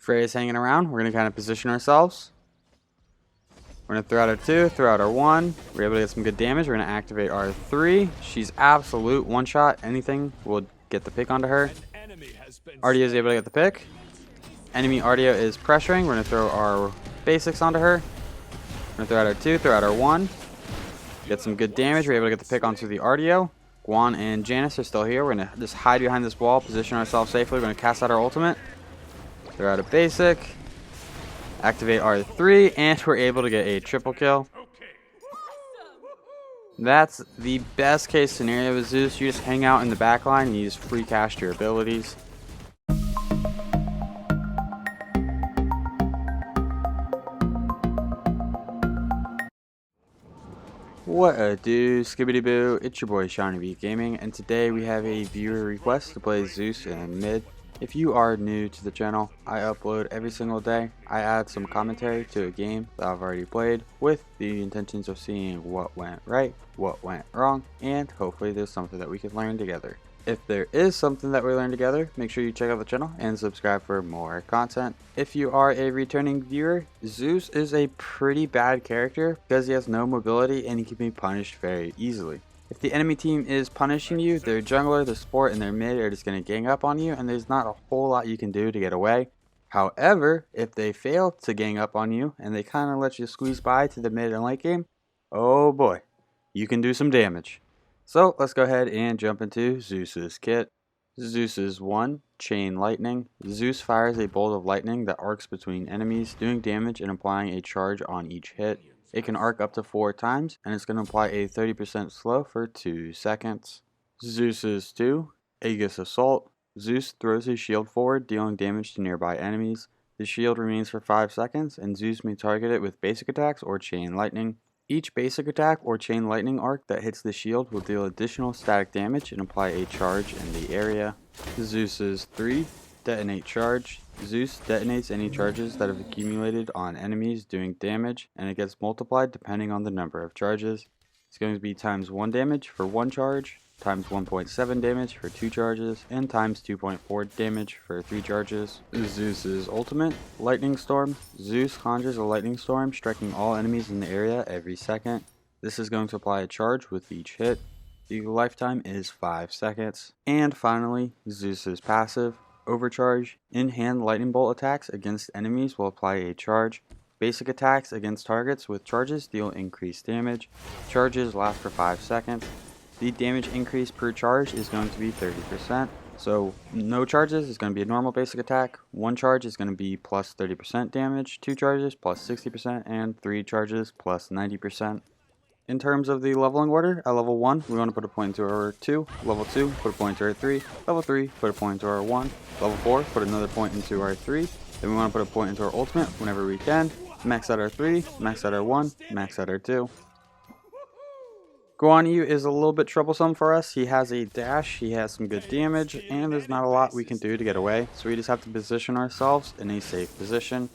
Frey's hanging around. We're going to kind of position ourselves. We're going to throw out our 2, throw out our 1. We're able to get some good damage. We're going to activate our 3. She's absolute one-shot. Anything will get the pick onto her. Ardia is able to get the pick. Enemy Ardia is pressuring. We're going to throw our basics onto her. We're going to throw out our 2, throw out our 1. Get some good damage. We're able to get the pick onto the Ardio. Guan and Janice are still here. We're going to just hide behind this wall, position ourselves safely. We're going to cast out our ultimate. Throw out a basic. Activate R3, and we're able to get a triple kill. That's the best case scenario with Zeus. You just hang out in the back line and you just free cast your abilities. What a do, skibbity boo, it's your boy Shawnee B Gaming, and today we have a viewer request to play Zeus in mid. If you are new to the channel, I upload every single day. I add some commentary to a game that I've already played with the intentions of seeing what went right, what went wrong, and hopefully there's something that we can learn together. If there is something that we learn together, make sure you check out the channel and subscribe for more content. If you are a returning viewer, Zeus is a pretty bad character because he has no mobility and he can be punished very easily. If the enemy team is punishing you, their jungler, their support, and their mid are just going to gang up on you, and there's not a whole lot you can do to get away. However, if they fail to gang up on you and they kind of let you squeeze by to the mid and late game, oh boy, you can do some damage. So let's go ahead and jump into Zeus's kit. Zeus's 1, Chain Lightning. Zeus fires a bolt of lightning that arcs between enemies, doing damage and applying a charge on each hit. It can arc up to 4 times, and it's going to apply a 30% slow for 2 seconds. Zeus's 2, Aegis Assault. Zeus throws his shield forward, dealing damage to nearby enemies. The shield remains for 5 seconds, and Zeus may target it with basic attacks or chain lightning. Each basic attack or chain lightning arc that hits the shield will deal additional static damage and apply a charge in the area. Zeus's 3, Detonate Charge. Zeus detonates any charges that have accumulated on enemies doing damage, and it gets multiplied depending on the number of charges. It's going to be times 1 damage for 1 charge, times 1.7 damage for 2 charges, and times 2.4 damage for 3 charges. Zeus's ultimate, Lightning Storm. Zeus conjures a lightning storm, striking all enemies in the area every second. This is going to apply a charge with each hit. The lifetime is 5 seconds. And finally, Zeus's passive, Overcharge. In-hand lightning bolt attacks against enemies will apply a charge. Basic attacks against targets with charges deal increased damage. Charges last for 5 seconds. The damage increase per charge is going to be 30%. So no charges is going to be a normal basic attack. 1 charge is going to be plus 30% damage. 2 charges plus 60%, and 3 charges plus 90%. In terms of the leveling order, at level 1, we want to put a point into our 2. Level 2, put a point into our 3. Level 3, put a point into our 1. Level 4, put another point into our 3. Then we want to put a point into our ultimate whenever we can. Max out our 3, max out our 1, max out our 2. Guan Yu is a little bit troublesome for us. He has a dash, he has some good damage, and there's not a lot we can do to get away. So we just have to position ourselves in a safe position.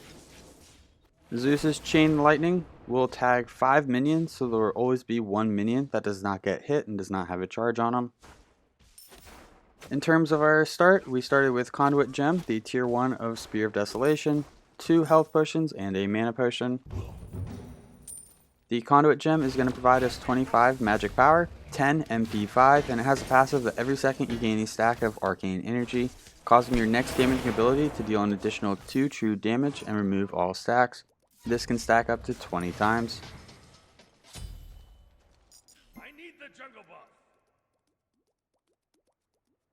Zeus's Chain Lightning will tag 5 minions, so there will always be 1 minion that does not get hit and does not have a charge on them. In terms of our start, we started with Conduit Gem, the tier 1 of Spear of Desolation, 2 health potions, and a mana potion. The Conduit Gem is going to provide us 25 magic power, 10 MP5, and it has a passive that every second you gain a stack of arcane energy, causing your next damaging ability to deal an additional 2 true damage and remove all stacks. This can stack up to 20 times. I need the jungle buff.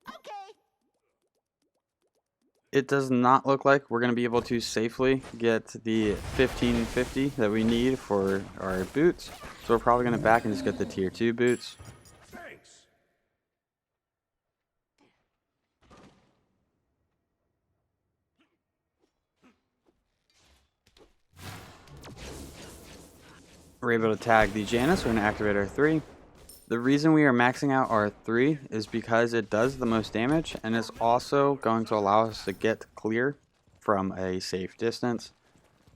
Okay. It does not look like we're going to be able to safely get the 1550 that we need for our boots. So we're probably going to back and just get the tier 2 boots. Thanks. We're able to tag the Janus. We're going to activate our 3. The reason we are maxing out our 3 is because it does the most damage, and it's also going to allow us to get clear from a safe distance.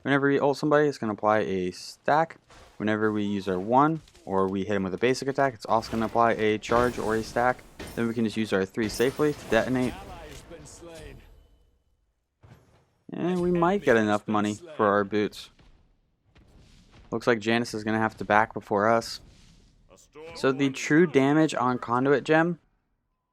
Whenever we ult somebody, it's going to apply a stack. Whenever we use our 1 or we hit him with a basic attack, it's also going to apply a charge or a stack. Then we can just use our 3 safely to detonate. And we might get enough money for our boots. Looks like Janice is going to have to back before us. So the true damage on Conduit gem,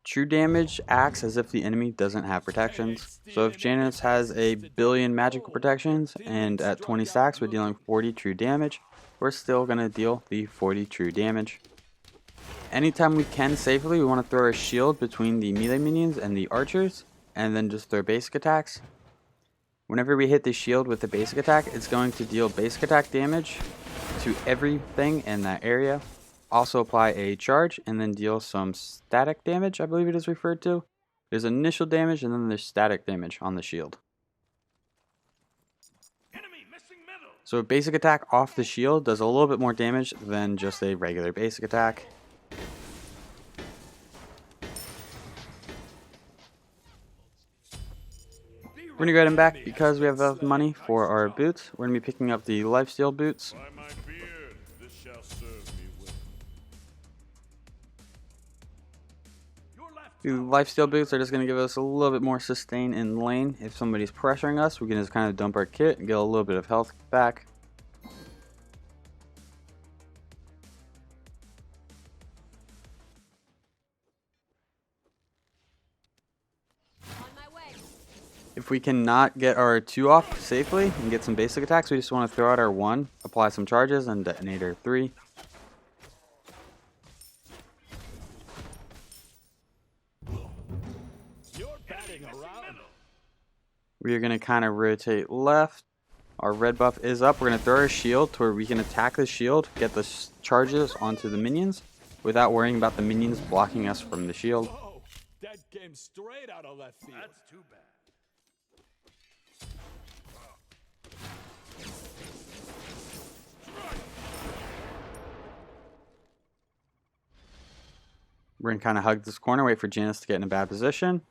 true damage acts as if the enemy doesn't have protections. So if Janice has a billion magical protections and at 20 stacks we're dealing 40 true damage, we're still going to deal the 40 true damage. Anytime we can safely, we want to throw our shield between the melee minions and the archers, and then just throw basic attacks. Whenever we hit the shield with the basic attack, it's going to deal basic attack damage to everything in that area. Also apply a charge and then deal some static damage, I believe it is referred to. There's initial damage and then there's static damage on the shield. So a basic attack off the shield does a little bit more damage than just a regular basic attack. We're going to go ahead and back because we have enough money for our boots. We're going to be picking up the lifesteal boots. The lifesteal boots are just going to give us a little bit more sustain in lane. If somebody's pressuring us, we can just kind of dump our kit and get a little bit of health back. If we cannot get our 2 off safely and get some basic attacks, we just want to throw out our 1, apply some charges, and detonate our 3. We are going to kind of rotate left. Our red buff is up. We're going to throw our shield to where we can attack the shield, get the charges onto the minions without worrying about the minions blocking us from the shield. Whoa, that came straight out of left field. That's too bad. We're going to kind of hug this corner, wait for Janice to get in a bad position.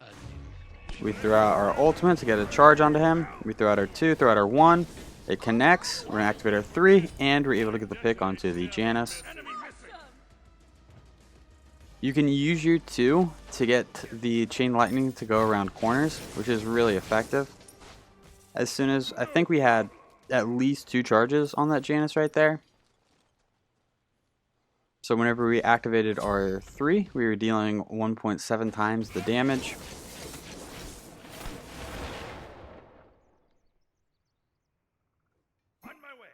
We throw out our ultimate to get a charge onto him. We throw out our 2, throw out our 1. It connects. We're going to activate our 3, and we're able to get the pick onto the Janice. You can use your 2 to get the chain lightning to go around corners, which is really effective. As soon as, I think we had at least 2 charges on that Janice right there. So whenever we activated our 3, we were dealing 1.7 times the damage. On my way.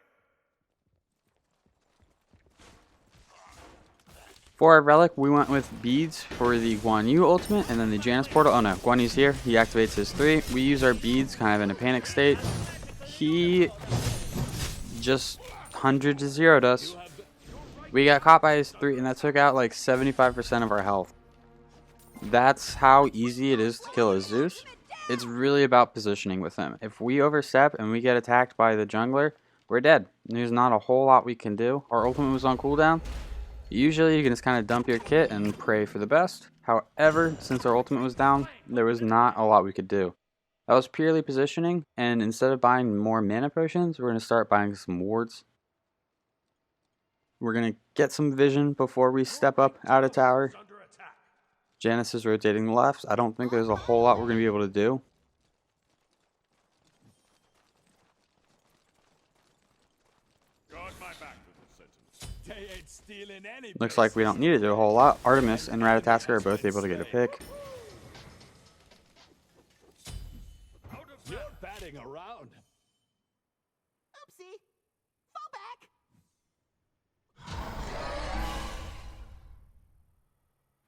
For our relic, we went with beads for the Guan Yu ultimate and then the Janice portal. Oh no, Guan Yu's here. He activates his 3. We use our beads kind of in a panic state. He just 100 to 0'd us. We got caught by his 3 and that took out like 75% of our health. That's how easy it is to kill a Zeus. It's really about positioning with him. If we overstep and we get attacked by the jungler, we're dead. There's not a whole lot we can do. Our ultimate was on cooldown. Usually you can just kind of dump your kit and pray for the best. However, since our ultimate was down, there was not a lot we could do. That was purely positioning, and instead of buying more mana potions, we're going to start buying some wards. We're going to get some vision before we step up out of tower. Janice is rotating left. I don't think there's a whole lot we're going to be able to do. Looks like we don't need to do a whole lot. Artemis and Ratatasker are both able to get a pick. You're batting around. Oopsie. Fall back.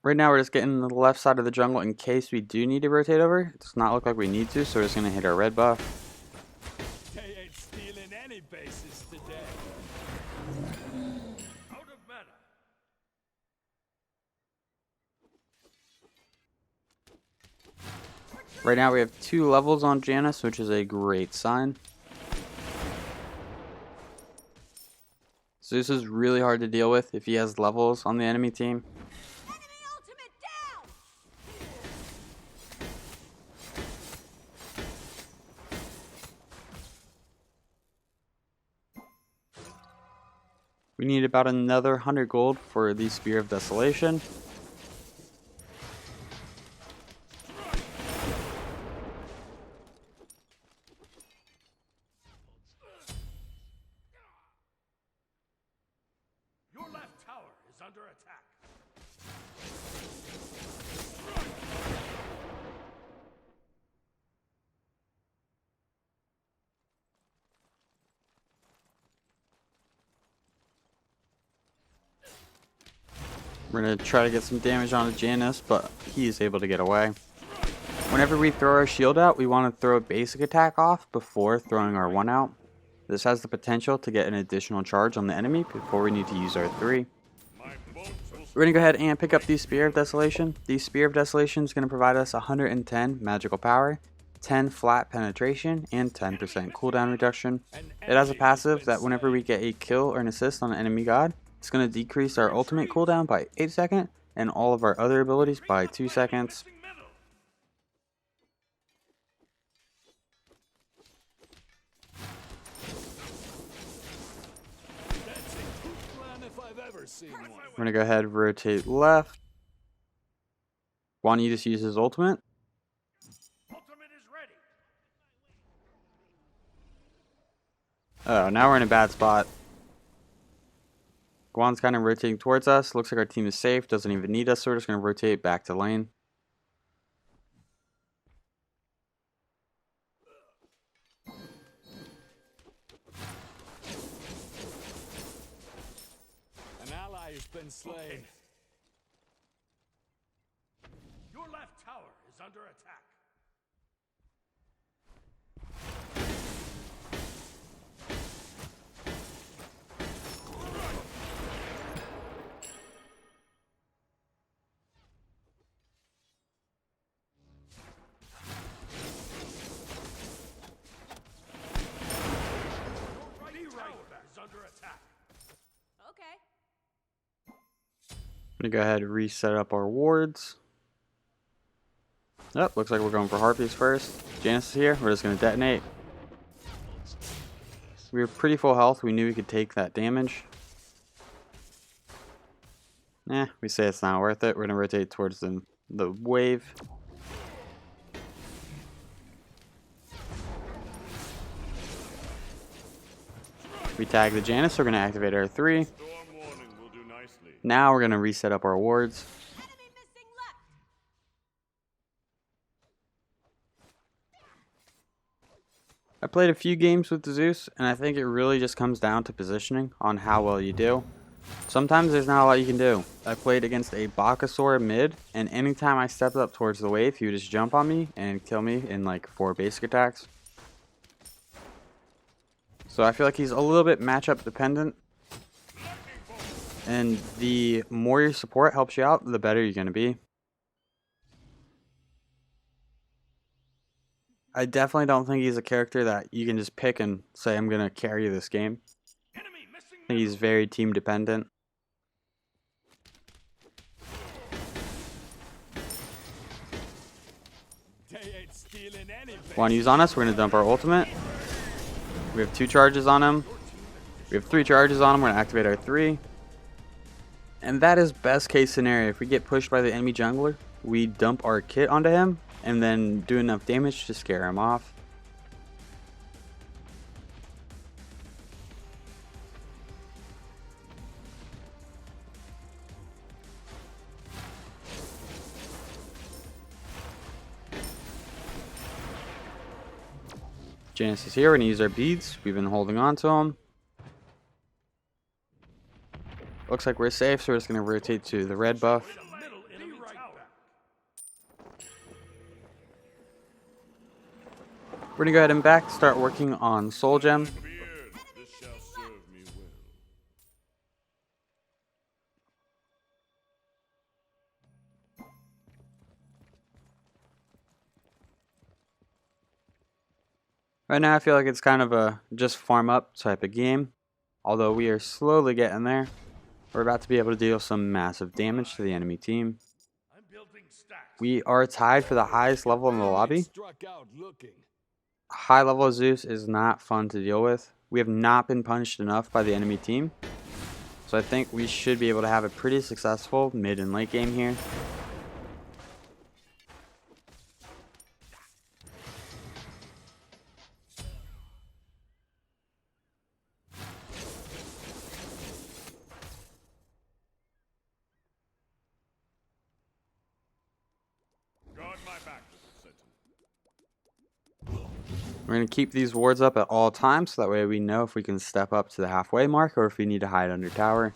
Right now we're just getting to the left side of the jungle in case we do need to rotate over. It does not look like we need to, so we're just going to hit our red buff. They ain't stealing any bases today. Out of mana. Right now we have 2 levels on Janice, which is a great sign. Zeus is really hard to deal with if he has levels on the enemy team. Enemy ultimate down. We need about another 100 gold for the Spear of Desolation. under attack. We're going to try to get some damage onto Janus, but he is able to get away. Whenever we throw our shield out, we want to throw a basic attack off before throwing our 1 out. This has the potential to get an additional charge on the enemy before we need to use our 3. We're going to go ahead and pick up the Spear of Desolation. The Spear of Desolation is going to provide us 110 magical power, 10 flat penetration, and 10% cooldown reduction. It has a passive that whenever we get a kill or an assist on an enemy god, it's going to decrease our ultimate cooldown by 8 seconds and all of our other abilities by 2 seconds. That's a good plan if I've ever seen one. We're going to go ahead and rotate left. Juan just use his ultimate. Ultimate is ready. Oh, now we're in a bad spot. Guan's kind of rotating towards us. Looks like our team is safe. Doesn't even need us, so we're just going to rotate back to lane. An ally has been slain. Your left tower is under attack. Your right tower is under attack. Okay. I'm going to go ahead and reset up our wards. Oh, looks like we're going for Harpies first. Janus is here. We're just going to detonate. We were pretty full health. We knew we could take that damage. We say it's not worth it. We're going to rotate towards the wave. We tag the Janus. We're going to activate our 3. Now we're going to reset up our wards. Enemy missing left. I played a few games with Zeus, and I think it really just comes down to positioning on how well you do. Sometimes there's not a lot you can do. I played against a Bakasaur mid, and anytime I stepped up towards the wave, he would just jump on me and kill me in like 4 basic attacks. So I feel like he's a little bit matchup dependent. And the more your support helps you out, the better you're going to be. I definitely don't think he's a character that you can just pick and say, I'm going to carry this game. Enemy missing I think he's very team dependent. They ain't stealing any bases. Want to use on us? We're going to dump our ultimate. We have 2 charges on him. We have 3 charges on him. We're going to activate our 3. And that is best case scenario. If we get pushed by the enemy jungler, we dump our kit onto him and then do enough damage to scare him off. Janus is here. We're going to use our beads. We've been holding on to them. Looks like we're safe, so we're just going to rotate to the red buff. middle enemy tower. We're going to go ahead and start working on Soul Gem. This shall serve me well. Right now I feel like it's kind of a just farm up type of game. Although we are slowly getting there. We're about to be able to deal some massive damage to the enemy team. I'm building stacks. We are tied for the highest level in the lobby. Struck out looking. High level Zeus is not fun to deal with. We have not been punished enough by the enemy team. So I think we should be able to have a pretty successful mid and late game here. We're going to keep these wards up at all times, so that way we know if we can step up to the halfway mark or if we need to hide under tower.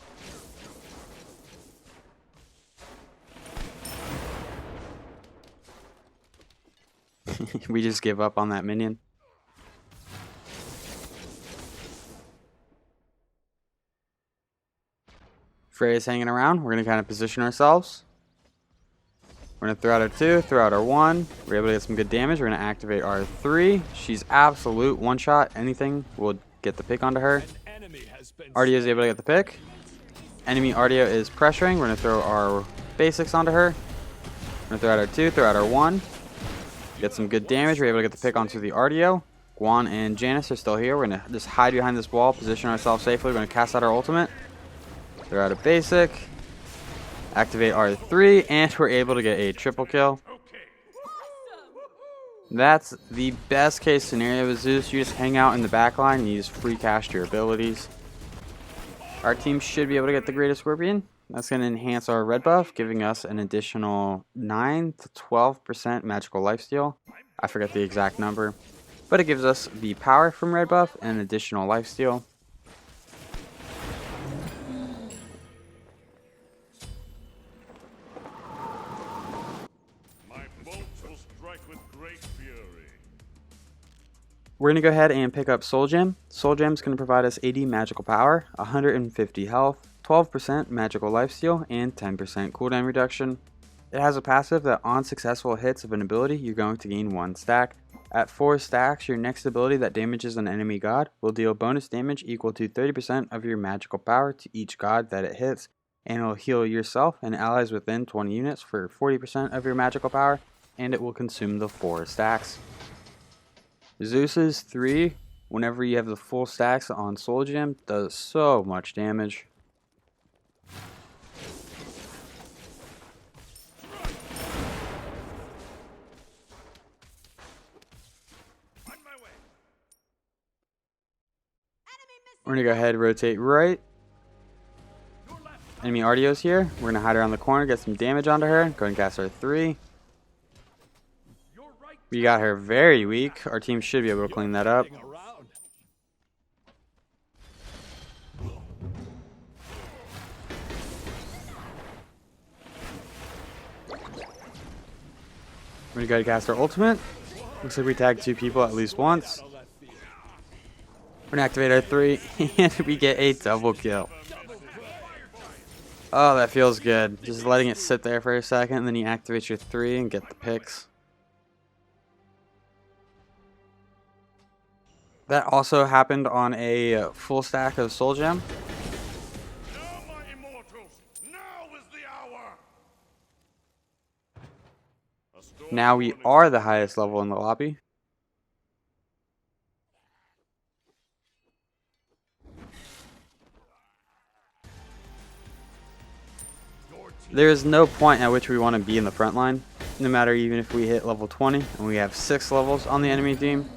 We just give up on that minion. Freya's hanging around. We're going to kind of position ourselves. We're going to throw out our 2, throw out our 1. We're able to get some good damage. We're going to activate our 3. She's absolute one-shot. Anything will get the pick onto her. Ardio is able to get the pick. Enemy Ardio is pressuring. We're going to throw our basics onto her. We're going to throw out our 2, throw out our 1. Get some good damage. We're able to get the pick onto the Ardio. Guan and Janice are still here. We're going to just hide behind this wall, position ourselves safely. We're going to cast out our ultimate. Throw out a basic. Activate R3, and we're able to get a triple kill. That's the best case scenario with Zeus. You just hang out in the back line and you just free cast your abilities. Our team should be able to get the Greatest Scorpion. That's going to enhance our red buff, giving us an additional 9 to 12% magical lifesteal. I forget the exact number, but it gives us the power from red buff and an additional lifesteal. We're going to go ahead and pick up Soul Gem. Soul Gem is going to provide us 80 magical power, 150 health, 12% magical lifesteal, and 10% cooldown reduction. It has a passive that on successful hits of an ability, you're going to gain 1 stack. At 4 stacks, your next ability that damages an enemy god will deal bonus damage equal to 30% of your magical power to each god that it hits, and it will heal yourself and allies within 20 units for 40% of your magical power, and it will consume the 4 stacks. Zeus's 3, whenever you have the full stacks on Soul Gem, does so much damage. We're going to go ahead and rotate right. Enemy Ardio's here. We're going to hide around the corner, get some damage onto her. Go ahead and cast our 3. We got her very weak. Our team should be able to clean that up. We're going to go ahead and cast our ultimate. Looks like we tagged 2 people at least once. We're going to activate our 3, and we get a double kill. Oh, that feels good. Just letting it sit there for a second, and then you activate your 3 and get the picks. That also happened on a full stack of Soul Gem. Now, my immortals, now is the hour. Now we are the highest level in the lobby. There is no point at which we want to be in the front line, no matter even if we hit level 20 and we have 6 levels on the enemy team.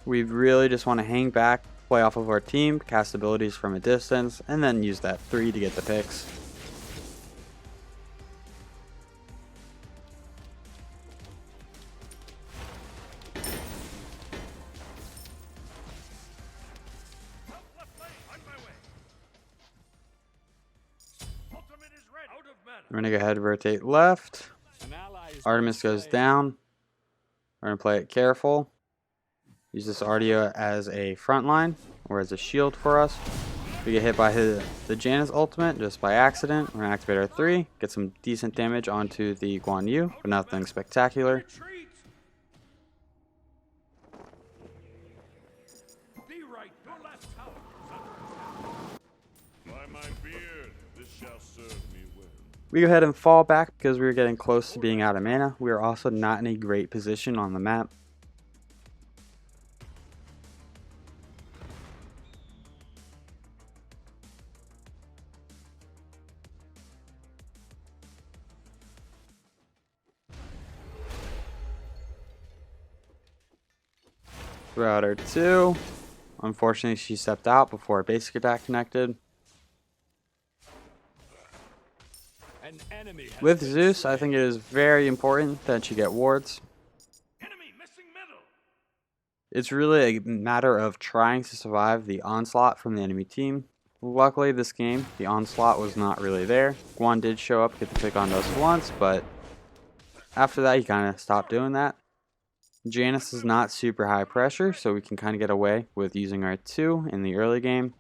We really just want to hang back, play off of our team, cast abilities from a distance, and then use that 3 to get the picks. We're going to go ahead and rotate left. Artemis goes down. We're going to play it careful. Use this Ardio as a front line or as a shield for us. We get hit by the Janus ultimate just by accident. We're going to activate our 3. Get some decent damage onto the Guan Yu, but nothing spectacular. We go ahead and fall back because we were getting close to being out of mana. We are also not in a great position on the map. Throw out our 2. Unfortunately, she stepped out before our basic attack connected. With Zeus, I think it is very important that you get wards. Enemy missing middle. It's really a matter of trying to survive the onslaught from the enemy team. Luckily this game, the onslaught was not really there. Guan did show up, get the pick on us once, but after that he kind of stopped doing that. Janus is not super high pressure, so we can kind of get away with using our 2 in the early game.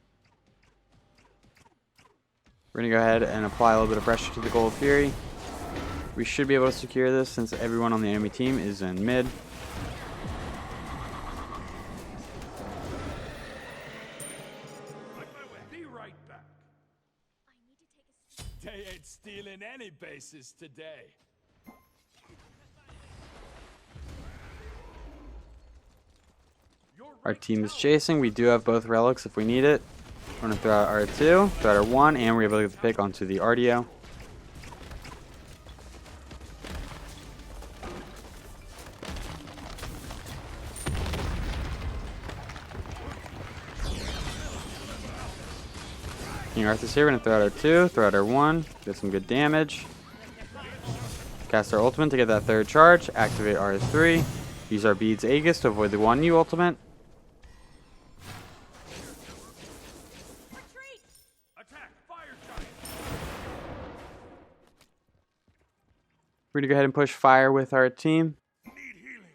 We're going to go ahead and apply a little bit of pressure to the Gold Fury. We should be able to secure this since everyone on the enemy team is in mid. Be right back. They ain't stealing any bases today. Our team is chasing. We do have both relics if we need it. We're going to throw out our 2, throw out our 1, and we're able to get the pick onto the RDO. King Arthur's here. We're going to throw out our 2, throw out our 1, get some good damage. Cast our ultimate to get that 3rd charge, activate our 3, use our beads Aegis to avoid the 1U ultimate. Retreat! Attack, fire giant. We're going to go ahead and push fire with our team. Need healing.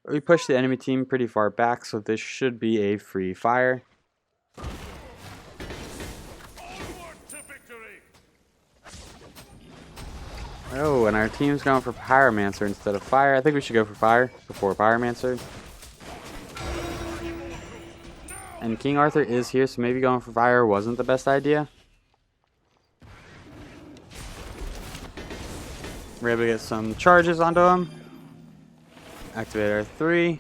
We pushed the enemy team pretty far back, so this should be a free fire. Onward to victory. Oh, and our team's going for Pyromancer instead of fire. I think we should go for fire before Pyromancer. And King Arthur is here, so maybe going for fire wasn't the best idea. We're able to get some charges onto him. Activate our 3.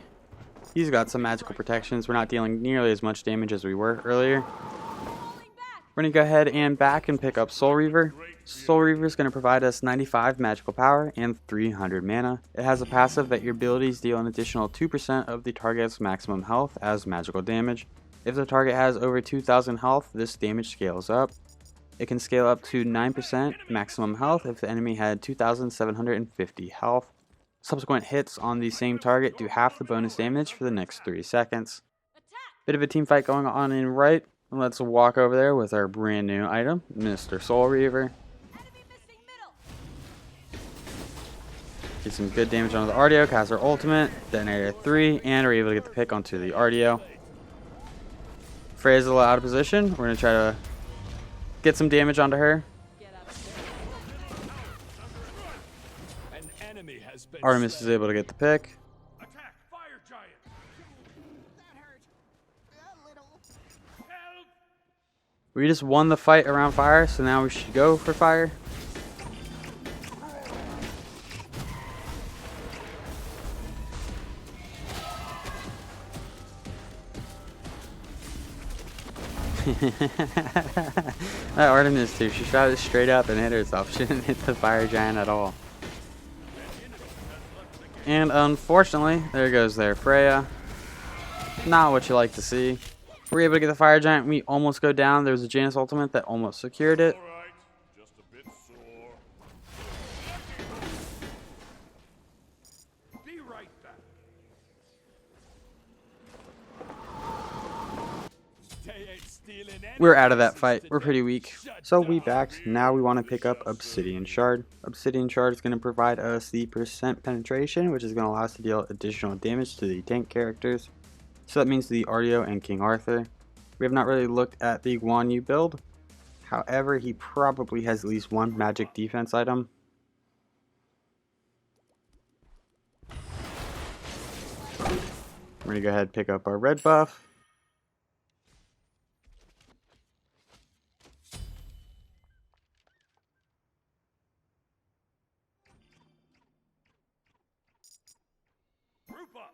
He's got some magical protections. We're not dealing nearly as much damage as we were earlier. Falling back! We're going to go ahead and back and pick up Soul Reaver. Soul Reaver is going to provide us 95 magical power and 300 mana. It has a passive that your abilities deal an additional 2% of the target's maximum health as magical damage. If the target has over 2,000 health, this damage scales up. It can scale up to 9% maximum health if the enemy had 2,750 health. Subsequent hits on the same target do half the bonus damage for the next 3 seconds. Attack! Bit of a team fight going on in right. Let's walk over there with our brand new item, Mr. Soul Reaver. Enemy missing middle! Get some good damage onto the RDO, cast our ultimate, detonate our 3, and we're able to get the pick onto the RDO. Freya's a little out of position. We're going to try to get some damage onto her. Get up there. An enemy has been Artemis is slain. able to get the pick. Attack, fire giant. That hurt. A little. Help! We just won the fight around fire, so now we should go for fire. That Artemis too, she shot it straight up and hit herself. She didn't hit the fire giant at all. And unfortunately, there goes their Freya. Not what you like to see. We're able to get the fire giant. We almost go down. There was a Janus ultimate that almost secured it. All right, just a bit sore. Be right back. They ain't stealing any We're out of that bases fight. We're today. pretty weak. Shut So we down. backed. Now we want to pick up Obsidian Shard. Obsidian Shard is going to provide us the percent penetration, which is going to allow us to deal additional damage to the tank characters. So that means the RDO and King Arthur. We have not really looked at the Guan Yu build. However, he probably has at least one magic defense item. We're going to go ahead and pick up our red buff. Group up.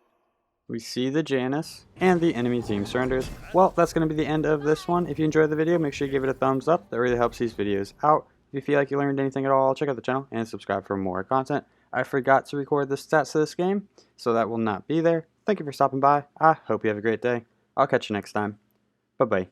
We see the Janus, and the enemy team surrenders. Well, that's going to be the end of this one. If you enjoyed the video, make sure you give it a thumbs up. That really helps these videos out. If you feel like you learned anything at all, check out the channel and subscribe for more content. I forgot to record the stats of this game, so that will not be there. Thank you for stopping by. I hope you have a great day. I'll catch you next time. Bye-bye.